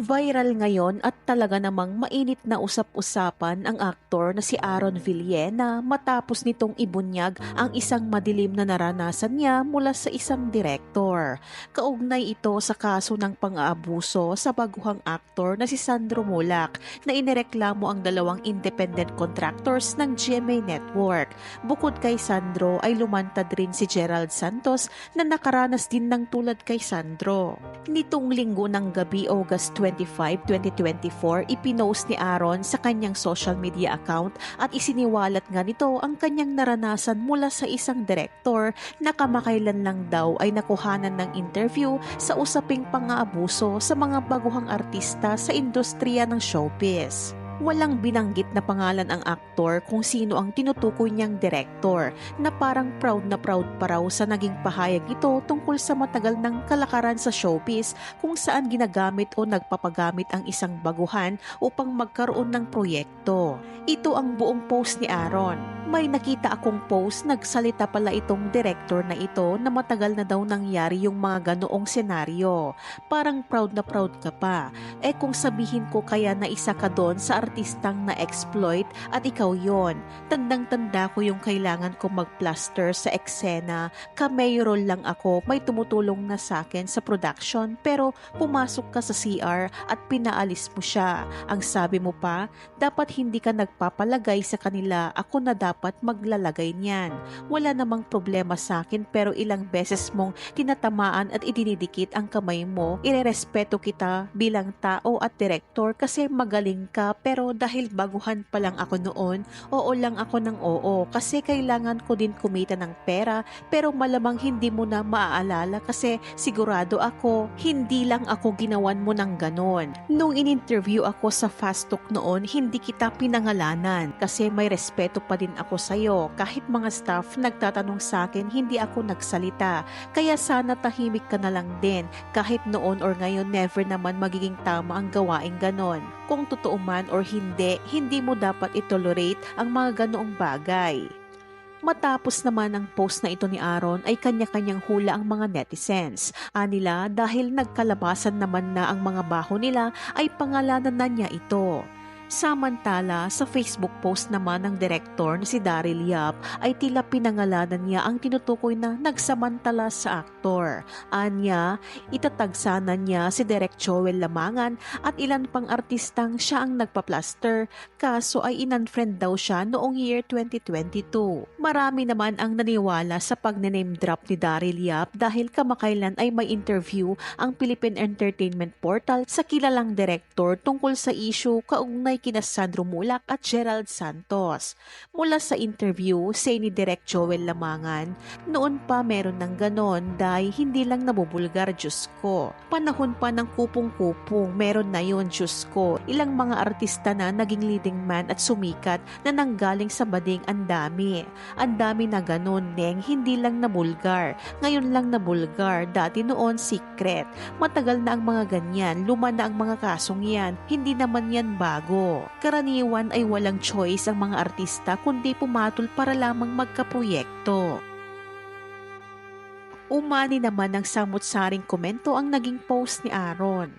Viral ngayon at talaga namang mainit na usap-usapan ang aktor na si Aaron Villena matapos nitong ibunyag ang isang madilim na naranasan niya mula sa isang direktor. Kaugnay ito sa kaso ng pang-aabuso sa baguhang aktor na si Sandro Mulak na inireklamo ang dalawang independent contractors ng GMA Network. Bukod kay Sandro ay lumantad rin si Gerald Santos na nakaranas din ng tulad kay Sandro. Nitong linggo ng gabi, August 25, 2024, ipinost ni Aaron sa kanyang social media account at isiniwalat nga nito ang kanyang naranasan mula sa isang direktor na kamakailan lang daw ay nakuhanan ng interview sa usaping pang-aabuso sa mga baguhang artista sa industriya ng showbiz. Walang binanggit na pangalan ang aktor kung sino ang tinutukoy niyang direktor na parang proud na proud pa raw sa naging pahayag ito tungkol sa matagal ng kalakaran sa showbiz kung saan ginagamit o nagpapagamit ang isang baguhan upang magkaroon ng proyekto. Ito ang buong post ni Aaron. May nakita akong post, nagsalita pala itong director na ito na matagal na daw nangyari yung mga ganoong senaryo. Parang proud na proud ka pa. Kung sabihin ko kaya na isa ka doon sa artistang na-exploit at ikaw yon. Tandang-tanda ko yung kailangan ko mag-plaster sa eksena. Cameo role lang ako, may tumutulong na sa akin sa production pero pumasok ka sa CR at pinaalis mo siya. Ang sabi mo pa, dapat hindi ka nagpapalagay sa kanila, ako na dapat maglalagay niyan. Wala namang problema sa akin pero ilang beses mong tinatamaan at idinidikit ang kamay mo. Irerespeto kita bilang tao at direktor kasi magaling ka pero dahil baguhan pa lang ako noon, oo lang ako ng oo kasi kailangan ko din kumita ng pera pero malamang hindi mo na maaalala kasi sigurado ako hindi lang ako ginawan mo ng ganon. Nung in-interview ako sa Fast Talk noon, hindi kita pinangalanan kasi may respeto pa din ako sa'yo. Kahit mga staff nagtatanong sa akin, hindi ako nagsalita. Kaya sana tahimik ka na lang din. Kahit noon or ngayon, never naman magiging tama ang gawaing ganon. Kung totoo man or hindi, hindi mo dapat itolerate ang mga ganoong bagay. Matapos naman ang post na ito ni Aaron ay kanya-kanyang hula ang mga netizens. Anila dahil nagkalabasan naman na ang mga baho nila ay pangalanan na niya ito. Samantala, sa Facebook post naman ng direktor na si Daryl Yap ay tila pinangalanan niya ang tinutukoy na nagsamantala sa aktor. Anya, itatag sana niya si Direk Joel Lamangan at ilan pang artistang siya ang nagpa-plaster, kaso ay in-unfriend daw siya noong year 2022. Marami naman ang naniwala sa pag-name drop ni Daryl Yap dahil kamakailan ay may interview ang Philippine Entertainment Portal sa kilalang direktor tungkol sa issue kaugnay kina Sandro Mulak at Gerald Santos. Mula sa interview, say ni Direk Joel Lamangan, noon pa meron ng ganon dahil hindi lang nabubulgar, Diyos ko. Panahon pa ng kupong-kupong, meron na yun, Diyos ko. Ilang mga artista na naging leading man at sumikat na nanggaling sa bading ang dami. Ang dami na ganon, Neng, hindi lang nabulgar. Ngayon lang nabulgar, dati noon secret. Matagal na ang mga ganyan, luma na ang mga kasong yan, hindi naman yan bago. Karaniwan ay walang choice ang mga artista kundi pumatol para lamang magkaproyekto. Umani naman ng samut-saring komento ang naging post ni Aaron.